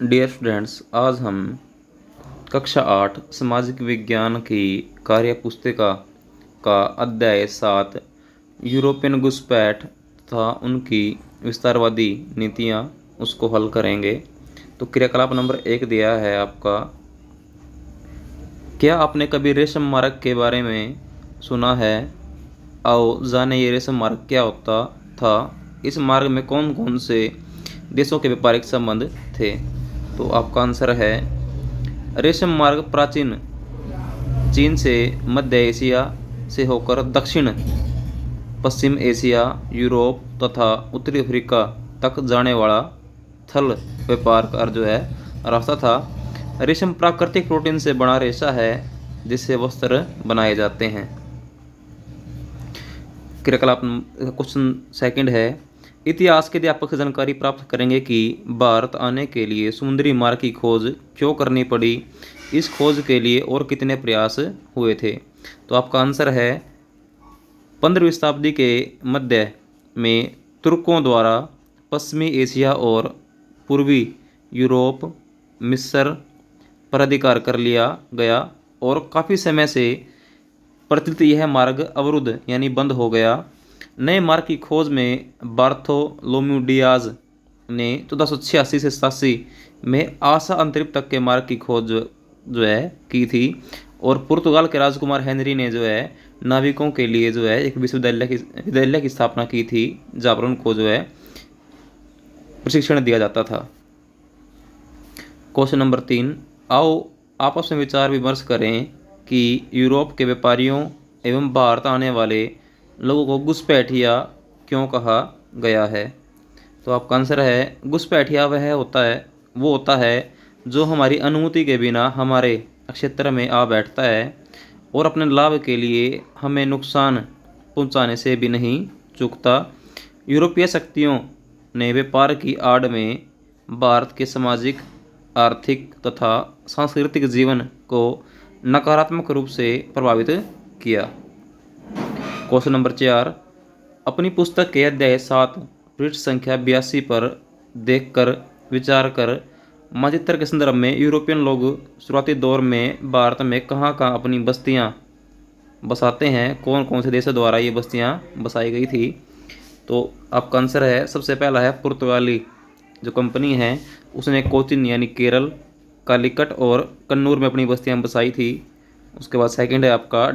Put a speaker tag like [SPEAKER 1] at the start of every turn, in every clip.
[SPEAKER 1] Dear students, आज हम कक्षा 8 सामाजिक विज्ञान की कार्य पुस्तिका का अध्याय 7 यूरोपियन घुसपैठ तथा उनकी विस्तारवादी नीतियाँ उसको हल करेंगे। तो क्रियाकलाप नंबर 1 दिया है आपका। क्या आपने कभी रेशम मार्ग के बारे में सुना है? आओ जाने ये रेशम मार्ग क्या होता था। इस मार्ग में कौन कौन से देशों के व्यापारिक संबंध थे? तो आपका आंसर है रेशम मार्ग प्राचीन चीन से मध्य एशिया से होकर दक्षिण पश्चिम एशिया, यूरोप तथा उत्तरी अफ्रीका तक जाने वाला थल व्यापार का जो है रास्ता था। रेशम प्राकृतिक प्रोटीन से बना रेशा है जिससे वस्त्र बनाए जाते हैं। क्रियाकलाप क्वेश्चन सेकंड है, इतिहास के अध्यापक से जानकारी प्राप्त करेंगे कि भारत आने के लिए समुद्री मार्ग की खोज क्यों करनी पड़ी। इस खोज के लिए और कितने प्रयास हुए थे? तो आपका आंसर है 15वीं शताब्दी के मध्य में तुर्कों द्वारा पश्चिमी एशिया और पूर्वी यूरोप, मिस्र पर अधिकार कर लिया गया और काफ़ी समय से प्रचलित यह मार्ग अवरुद्ध यानी बंद हो गया। नए मार्ग की खोज में बार्थोलोम्यू डियाज ने 1486 से 87 में आशा अंतरिक्ष तक के मार्ग की खोज जो है की थी और पुर्तगाल के राजकुमार हेनरी ने जो है नाविकों के लिए जो है एक विश्वविद्यालय की स्थापना की थी जहाँ पर उनको जो है प्रशिक्षण दिया जाता था। क्वेश्चन नंबर 3, आओ आपस में विचार विमर्श करें कि यूरोप के व्यापारियों एवं भारत आने वाले लोगों को घुसपैठिया क्यों कहा गया है। तो आपका आंसर है घुसपैठिया वो होता है जो हमारी अनुमति के बिना हमारे क्षेत्र में आ बैठता है और अपने लाभ के लिए हमें नुकसान पहुंचाने से भी नहीं चूकता। यूरोपीय शक्तियों ने व्यापार की आड़ में भारत के सामाजिक, आर्थिक तथा सांस्कृतिक जीवन को नकारात्मक रूप से प्रभावित किया। क्वेश्चन नंबर 4, अपनी पुस्तक के अध्याय 7 पृष्ठ संख्या 82 पर देखकर विचार कर मानचित्र के संदर्भ में यूरोपियन लोग शुरुआती दौर में भारत में कहाँ कहाँ अपनी बस्तियाँ बसाते हैं, कौन कौन से देशों द्वारा ये बस्तियाँ बसाई गई थी। तो आपका आंसर है सबसे पहला है पुर्तगाली जो कंपनी है उसने कोचिन यानी केरल, कालीकट और कन्नूर में अपनी बस्तियां बसाई थी। उसके बाद सेकंड है आपका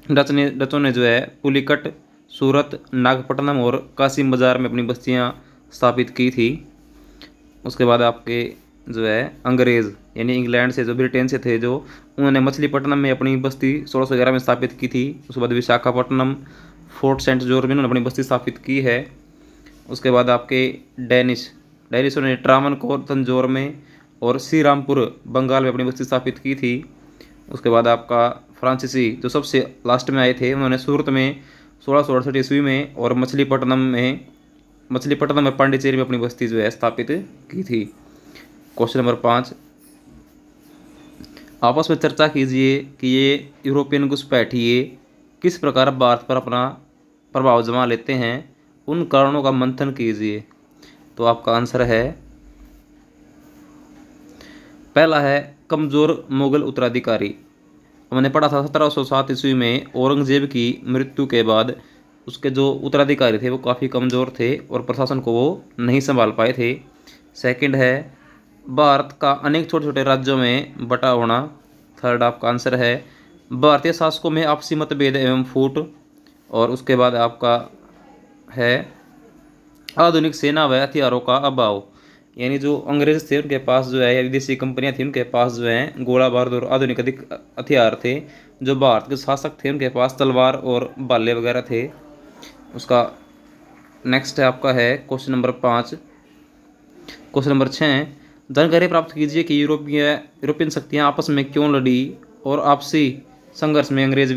[SPEAKER 1] डचों ने जो है पुलिकट, सूरत, नागपट्टनम और कासिम बाजार में अपनी बस्तियां स्थापित की थी। उसके बाद आपके जो है अंग्रेज़ यानी इंग्लैंड से जो ब्रिटेन से थे जो उन्होंने मछलीपट्टनम में अपनी बस्ती 1611 में स्थापित की थी। उसके बाद विशाखापट्टनम, फोर्ट सेंट जॉर्ज में उन्होंने अपनी बस्ती स्थापित की है। उसके बाद आपके डेनिशों ने ट्रावनकोर तंजौर में और श्रीरामपुर बंगाल में अपनी बस्ती स्थापित की थी। उसके बाद आपका फ्रांसीसी जो सबसे लास्ट में आए थे उन्होंने सूरत में 1668 ईस्वी में और मछलीपट्टनम में पांडिचेरी में अपनी बस्ती जो है स्थापित की थी। क्वेश्चन नंबर 5, आपस में चर्चा कीजिए कि ये यूरोपियन घुसपैठिए किस प्रकार भारत पर अपना प्रभाव जमा लेते हैं, उन कारणों का मंथन कीजिए। तो आपका आंसर है पहला है कमज़ोर मुगल उत्तराधिकारी। हमने पढ़ा था 1707 ईस्वी में औरंगजेब की मृत्यु के बाद उसके जो उत्तराधिकारी थे वो काफ़ी कमज़ोर थे और प्रशासन को वो नहीं संभाल पाए थे। सेकंड है भारत का अनेक छोटे छोटे राज्यों में बटा होना। थर्ड आपका आंसर है भारतीय शासकों में आपसी मतभेद एवं फूट। और उसके बाद आपका है आधुनिक सेना व हथियारों का अभाव, यानी जो अंग्रेज थे उनके पास जो है या विदेशी कंपनियां थी उनके पास जो है गोला बारूद और आधुनिक अधिक हथियार थे। जो भारत के शासक थे उनके पास तलवार और भाले वगैरह थे। उसका नेक्स्ट है आपका है क्वेश्चन नंबर 5। क्वेश्चन नंबर 6, जानकारी प्राप्त कीजिए कि यूरोपियन शक्तियाँ आपस में क्यों लड़ी और आपसी संघर्ष में अंग्रेज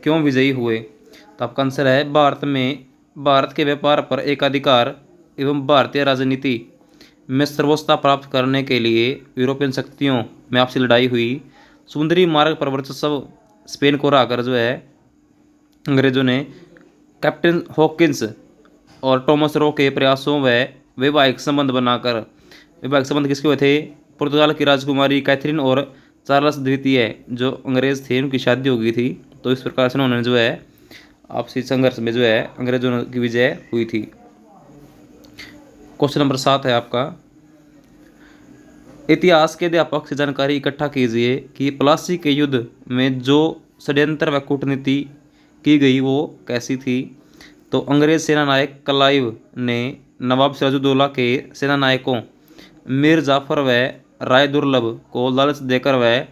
[SPEAKER 1] क्यों विजयी हुए। तो आपका आंसर है भारत के व्यापार पर एकाधिकार एवं भारतीय राजनीति में सर्वोच्चता प्राप्त करने के लिए यूरोपियन शक्तियों में आपसी लड़ाई हुई। समुद्री मार्ग पर वर्चस्व स्पेन को हराकर जो है अंग्रेजों ने कैप्टन हॉकिंस और टॉमस रो के प्रयासों व वैवाहिक संबंध बनाकर वैवाहिक संबंध किसके हुए थे? पुर्तगाल की राजकुमारी कैथरीन और चार्ल्स द्वितीय जो अंग्रेज थे उनकी शादी हो गई थी। तो इस प्रकार से उन्होंने जो है आपसी संघर्ष में जो है अंग्रेजों की विजय हुई थी। क्वेश्चन नंबर 7 है आपका, इतिहास के अध्यापक से जानकारी इकट्ठा कीजिए कि प्लासी के युद्ध में जो षड्यंत्र व कूटनीति की गई वो कैसी थी? तो अंग्रेज सेनानायक क्लाइव ने नवाब सिराजुद्दौला के सेनानायकों मीर जाफर व राय दुर्लभ को लालच देकर वह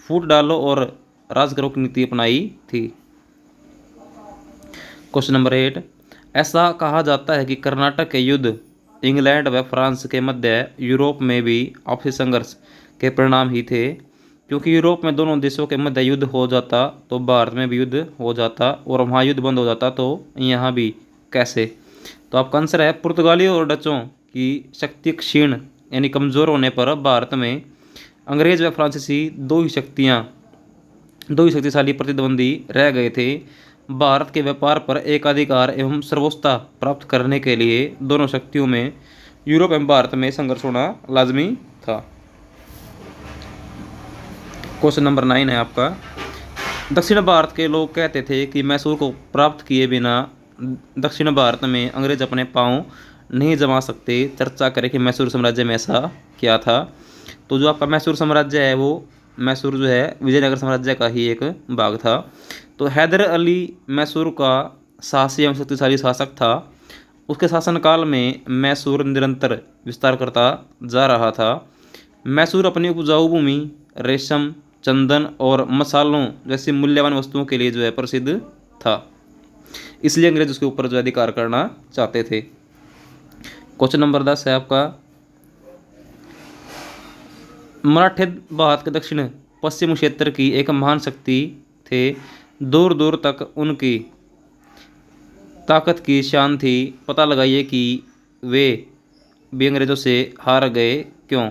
[SPEAKER 1] फूट डालो और राज करो की नीति अपनाई थी। क्वेश्चन नंबर 8, ऐसा कहा जाता है कि कर्नाटक के युद्ध इंग्लैंड व फ्रांस के मध्य यूरोप में भी आपसी संघर्ष के परिणाम ही थे, क्योंकि यूरोप में दोनों देशों के मध्य युद्ध हो जाता तो भारत में भी युद्ध हो जाता और वहाँ युद्ध बंद हो जाता तो यहाँ भी कैसे? तो आपका आंसर है पुर्तगालियों और डचों की शक्ति क्षीण यानी कमज़ोर होने पर भारत में अंग्रेज व फ्रांसीसी दो ही शक्तिशाली प्रतिद्वंदी रह गए थे। भारत के व्यापार पर एकाधिकार एवं सर्वोच्चता प्राप्त करने के लिए दोनों शक्तियों में यूरोप एवं भारत में संघर्ष होना लाजमी था। क्वेश्चन नंबर 9 है आपका, दक्षिण भारत के लोग कहते थे कि मैसूर को प्राप्त किए बिना दक्षिण भारत में अंग्रेज अपने पांव नहीं जमा सकते। चर्चा करें कि मैसूर साम्राज्य में ऐसा क्या था? तो जो आपका मैसूर साम्राज्य है वो मैसूर जो है विजयनगर साम्राज्य का ही एक भाग था। तो हैदर अली मैसूर का साहसी एवं शक्तिशाली शासक था। उसके शासनकाल में मैसूर निरंतर विस्तार करता जा रहा था। मैसूर अपनी उपजाऊ भूमि, रेशम, चंदन और मसालों जैसी मूल्यवान वस्तुओं के लिए जो है प्रसिद्ध था, इसलिए अंग्रेज उसके ऊपर जो अधिकार करना चाहते थे। क्वेश्चन नंबर 10 है आपका, मराठे भारत के दक्षिण पश्चिम क्षेत्र की एक महान शक्ति थे। दूर दूर तक उनकी ताकत की शान थी। पता लगाइए कि वे भी अंग्रेजों से हार गए क्यों?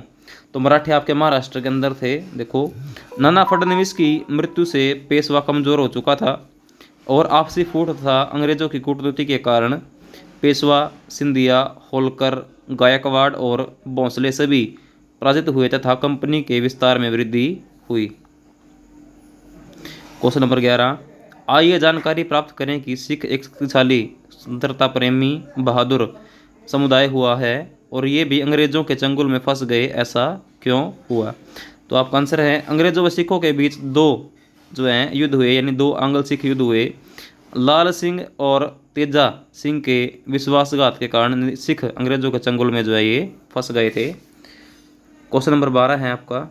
[SPEAKER 1] तो मराठे आपके महाराष्ट्र के अंदर थे। देखो, नाना फडणवीस की मृत्यु से पेशवा कमजोर हो चुका था और आपसी फूट तथा अंग्रेजों की कूटनीति के कारण पेशवा, सिंधिया, होलकर, गायकवाड़ और भोंसले सभी पराजित हुए तथा कंपनी के विस्तार में वृद्धि हुई। क्वेश्चन नंबर 11, आइए जानकारी प्राप्त करें कि सिख एक शक्तिशाली स्वतंत्रता प्रेमी बहादुर समुदाय हुआ है और ये भी अंग्रेजों के चंगुल में फंस गए, ऐसा क्यों हुआ? तो आपका आंसर है अंग्रेजों व सिखों के बीच दो जो हैं युद्ध हुए, यानी दो आंग्ल सिख युद्ध हुए। लाल सिंह और तेजा सिंह के विश्वासघात के कारण सिख अंग्रेजों के चंगुल में जो है ये फंस गए थे। क्वेश्चन नंबर 12 है आपका,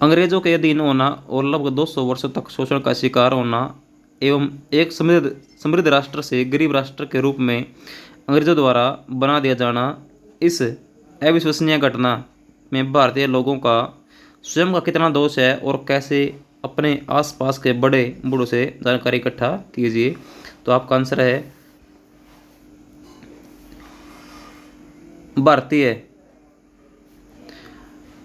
[SPEAKER 1] अंग्रेजों के अधीन होना और लगभग 200 वर्षों तक शोषण का शिकार होना एवं एक समृद्ध राष्ट्र से गरीब राष्ट्र के रूप में अंग्रेजों द्वारा बना दिया जाना, इस अविश्वसनीय घटना में भारतीय लोगों का स्वयं का कितना दोष है और कैसे अपने आसपास के बड़े बूढ़ों से जानकारी इकट्ठा कीजिए। तो आपका आंसर है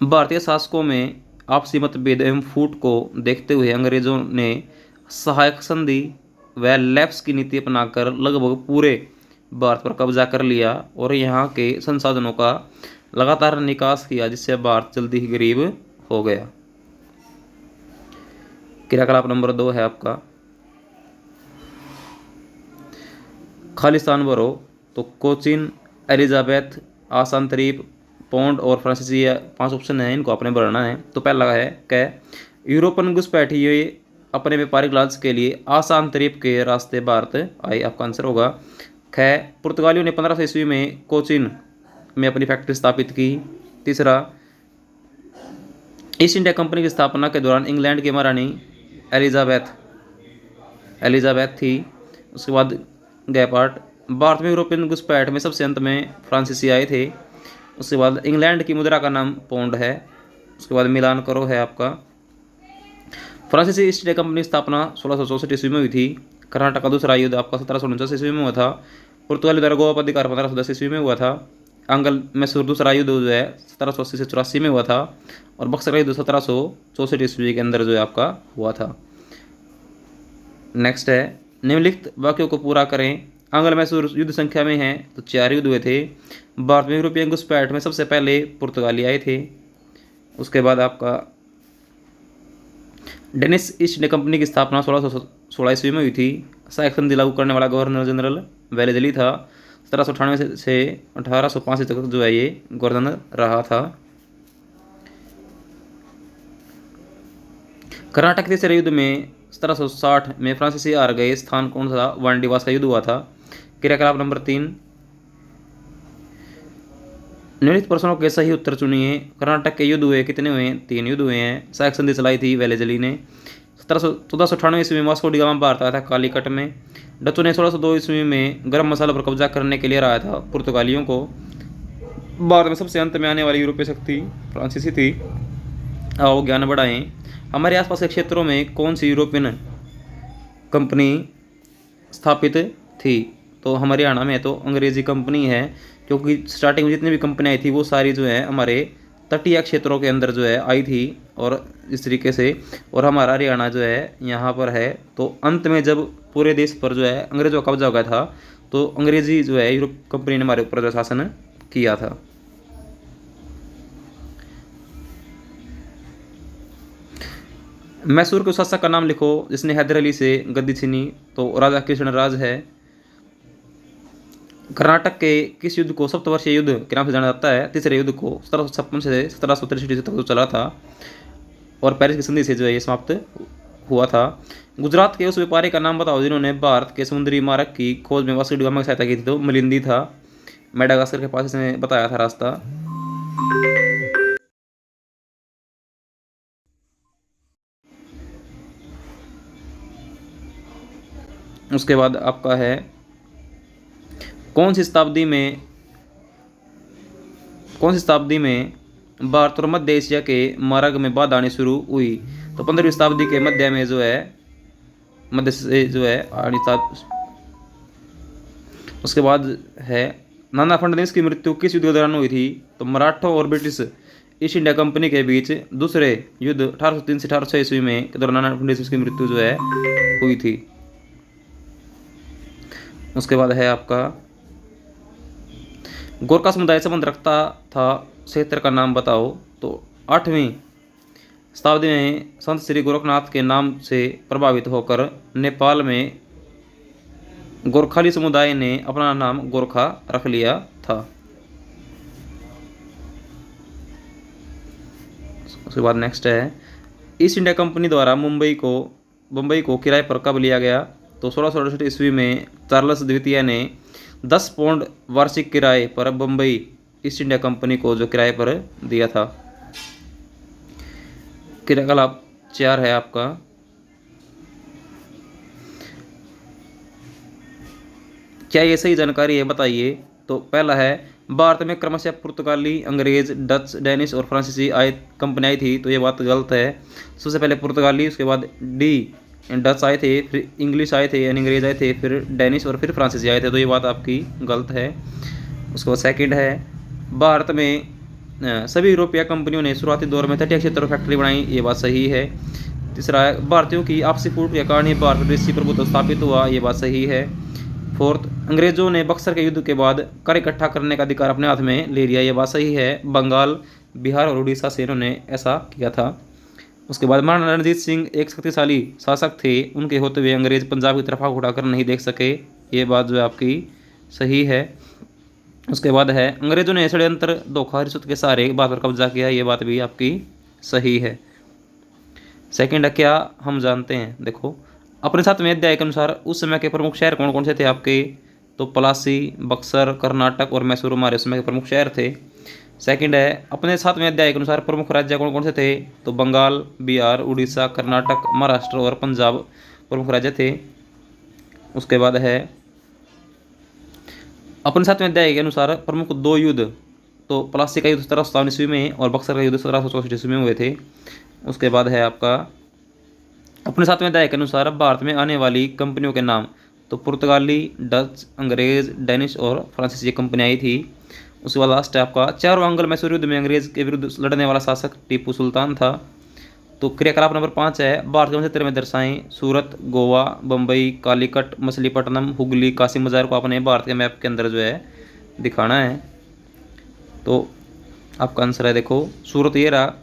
[SPEAKER 1] भारतीय शासकों में आपसी मतभेद एवं फूट को देखते हुए अंग्रेजों ने सहायक संधि व लैप्स की नीति अपनाकर लगभग पूरे भारत पर कब्जा कर लिया और यहाँ के संसाधनों का लगातार निकास किया, जिससे भारत जल्दी ही गरीब हो गया। क्रियाकलाप नंबर 2 है आपका, खालिस्तान भरो। तो कोचिन, एलिजाबेथ, आसान तरीफ, पौंड और फ्रांसीसी 5 ऑप्शन हैं, इनको आपने भरना है। तो पहला है क, यूरोपन घुसपैठिए अपने व्यापारिक लालच के लिए आसान तरीफ के रास्ते भारत आए, आपका आंसर होगा ख, पुर्तगालियों ने 1500 ईस्वी में कोचिन में अपनी फैक्ट्री स्थापित की। तीसरा, ईस्ट इंडिया कंपनी की स्थापना के दौरान इंग्लैंड की महारानी एलिजाबेथ थी। उसके बाद गए पार्ट, भारत में यूरोपियन घुसपैठ में सबसे अंत में फ्रांसीसी आए थे। उसके बाद इंग्लैंड की मुद्रा का नाम पौंड है। उसके बाद मिलान करो है आपका, फ्रांसीसी ईस्ट इंडिया कंपनी की स्थापना 1664 ईस्वी में हुई थी। कर्नाटक का दूसरा युद्ध आपका 1749 ईस्वी में हुआ था। पुर्तगाली द्वारा गोवा पर अधिकार 1510 ईस्वी में हुआ था। आंग्ल मैसूर दूसरा युद्ध जो है 1780 से 84 में हुआ था और बक्सर का युद्ध 1764 ईस्वी के अंदर जो है आपका हुआ था। नेक्स्ट है, निम्नलिखित वाक्यों को पूरा करें। आंग्ल मैसूर युद्ध संख्या में हैं तो 4 युद्ध हुए थे। भारत में यूरोपियन घुसपैठ में सबसे पहले पुर्तगाली आए थे। उसके बाद आपका डेनिश ईस्ट इंडिया कंपनी की स्थापना 1616 ईस्वी में हुई थी। सहायक संधि लागू करने वाला गवर्नर जनरल वेलेजली था। 1798 से 1805 तक जो है ये गवर्नर रहा था। कर्नाटक तीसरे युद्ध में 1760 में फ्रांसीसी हार गए। स्थान कौन सा? वांडीवास का युद्ध हुआ था। क्रियाकलाप नंबर 3, निम्नलिखित प्रश्नों के सही उत्तर चुनिए। कर्नाटक के युद्ध हुए, कितने हुए? 3 युद्ध हुए हैं। सहायक संधि चलाई थी वेलेजली ने। 1498 ईस्वी में वास्को डी गामा भारत आया था कालीकट में। डचों ने 1602 ईस्वी में गर्म मसाला पर कब्जा करने के लिए हराया था पुर्तगालियों को। भारत में सबसे अंत में आने वाली यूरोपीय शक्ति फ्रांसीसी थी। आओ ज्ञान बढ़ाएं। हमारे आसपास के क्षेत्रों में कौन सी यूरोपियन कंपनी स्थापित थी? तो हमारे हरियाणा में तो अंग्रेजी कंपनी है, क्योंकि स्टार्टिंग में जितनी भी कंपनियाँ आई थी वो सारी जो है हमारे तटीय क्षेत्रों के अंदर जो है आई थी। और इस तरीके से, और हमारा हरियाणा जो है यहाँ पर है। तो अंत में जब पूरे देश पर जो है अंग्रेजों का कब्जा हो गया था, तो अंग्रेजी जो है यूरोप कंपनी ने हमारे ऊपर जो शासन किया था। मैसूर के उस शासक का नाम लिखो जिसने हैदर अली से गद्दी छीनी। तो राजा कृष्णराज है। कर्नाटक के किस युद्ध को सप्तवर्षीय युद्ध के नाम से जाना जाता है? तीसरे युद्ध को 1756 से 1763 तक जो चला था और पेरिस की संधि से जो है ये समाप्त हुआ था। गुजरात के उस व्यापारी का नाम बताओ जिन्होंने भारत के समुद्री मार्ग की खोज में वास्को डी गामा की सहायता की थी। तो मिलिंदी था। मेडागास्कर के पास इसने बताया था रास्ता। उसके बाद आपका है कौन सी शताब्दी में भारत और मध्य एशिया के मार्ग में बाढ़ आनी शुरू हुई? तो 15वीं शताब्दी के मध्य में जो है मध्य से जो है आनी। उसके बाद है नाना फडणवीस की मृत्यु किस युद्ध के दौरान हुई थी? तो मराठों और ब्रिटिश ईस्ट इंडिया कंपनी के बीच दूसरे युद्ध 1803 से 1806 ईस्वी में के दौरान नाना फडणवीस की मृत्यु जो है हुई थी। उसके बाद है आपका गोरखा समुदाय संबंध रखता था क्षेत्र का नाम बताओ। तो 8वीं शताब्दी में संत श्री गोरखनाथ के नाम से प्रभावित होकर नेपाल में गोरखाली समुदाय ने अपना नाम गोरखा रख लिया था। उसके बाद नेक्स्ट है ईस्ट इंडिया कंपनी द्वारा मुंबई को किराए पर कब लिया गया? तो 1668 ईस्वी में चार्ल्स द्वितीय ने 10 पाउंड वार्षिक किराए पर बम्बई ईस्ट इंडिया कंपनी को जो किराए पर दिया था। क्रियाकलाप 4 है आपका क्या ये सही जानकारी है बताइए। तो पहला है भारत में क्रमशः पुर्तगाली, अंग्रेज, डच, डेनिश और फ्रांसीसी कंपनी आई थी। तो ये बात गलत है। सबसे पहले पुर्तगाली, उसके बाद डच आए थे, फिर इंग्लिश आए थे यानी अंग्रेज आए थे, फिर डेनिश और फिर फ्रांसीसी आए थे। तो ये बात आपकी गलत है। उसके बाद सेकंड है भारत में सभी यूरोपीय कंपनियों ने शुरुआती दौर में तटीय क्षेत्रों में फैक्ट्री बनाई। ये बात सही है। तीसरा है भारतीयों की आपसी फूट के कारण ही भारत विदेशी प्रभुत्व स्थापित हुआ। ये बात सही है। फोर्थ, अंग्रेजों ने बक्सर के युद्ध के बाद कर इकट्ठा करने का अधिकार अपने हाथ में ले लिया। ये बात सही है। बंगाल, बिहार और उड़ीसा से इन्होंने ऐसा किया था। उसके बाद महाराणा रणजीत सिंह एक शक्तिशाली शासक थे। उनके होते हुए अंग्रेज पंजाब की तरफ आँख उठाकर नहीं देख सके। ये बात जो है आपकी सही है। उसके बाद है अंग्रेजों ने षड्यंत्र, धोखा, रिश्वत के सहारे भारत पर कब्जा किया। ये बात भी आपकी सही है। सेकंड है क्या हम जानते हैं। देखो अपने 7वें अध्याय के अनुसार उस समय के प्रमुख शहर कौन कौन से थे आपके? तो पलासी, बक्सर, कर्नाटक और मैसूर हमारे उस समय के प्रमुख शहर थे। सेकंड है अपने 7वें अध्याय के अनुसार प्रमुख राज्य कौन कौन से थे? तो बंगाल, बिहार, उड़ीसा, कर्नाटक, महाराष्ट्र और पंजाब प्रमुख राज्य थे। उसके बाद है अपने 7वें अध्याय के अनुसार प्रमुख 2 युद्ध, तो पलासी का युद्ध 1757 ईस्वी में और बक्सर का युद्ध 1764 ईस्वी में हुए थे। उसके बाद है आपका अपने 7वें अध्याय के अनुसार भारत में आने वाली कंपनियों के नाम, तो पुर्तगाली, डच, अंग्रेज, डेनिश और फ्रांसीसी कंपनी आई थी। उसके बाद लास्ट है आपका चारों अंग्ल मैसूर युद्ध में अंग्रेज के विरुद्ध लड़ने वाला शासक टीपू सुल्तान था। तो क्रियाकलाप नंबर 5 है, भारत के क्षेत्र में दर्शाएं। सूरत, गोवा, बम्बई, कालीकट, मछलीपट्टनम, हुगली, कासिम बाजार को आपने भारत के मैप के अंदर जो है दिखाना है। तो आपका आंसर है, देखो सूरत ये रहा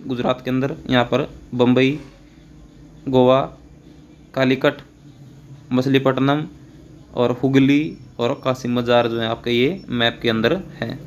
[SPEAKER 1] गुजरात के अंदर, यहाँ पर बम्बई, गोवा, कालीकट, मछलीपट्टनम और हुगली और कासिम बाजार जो है आपके ये मैप के अंदर है।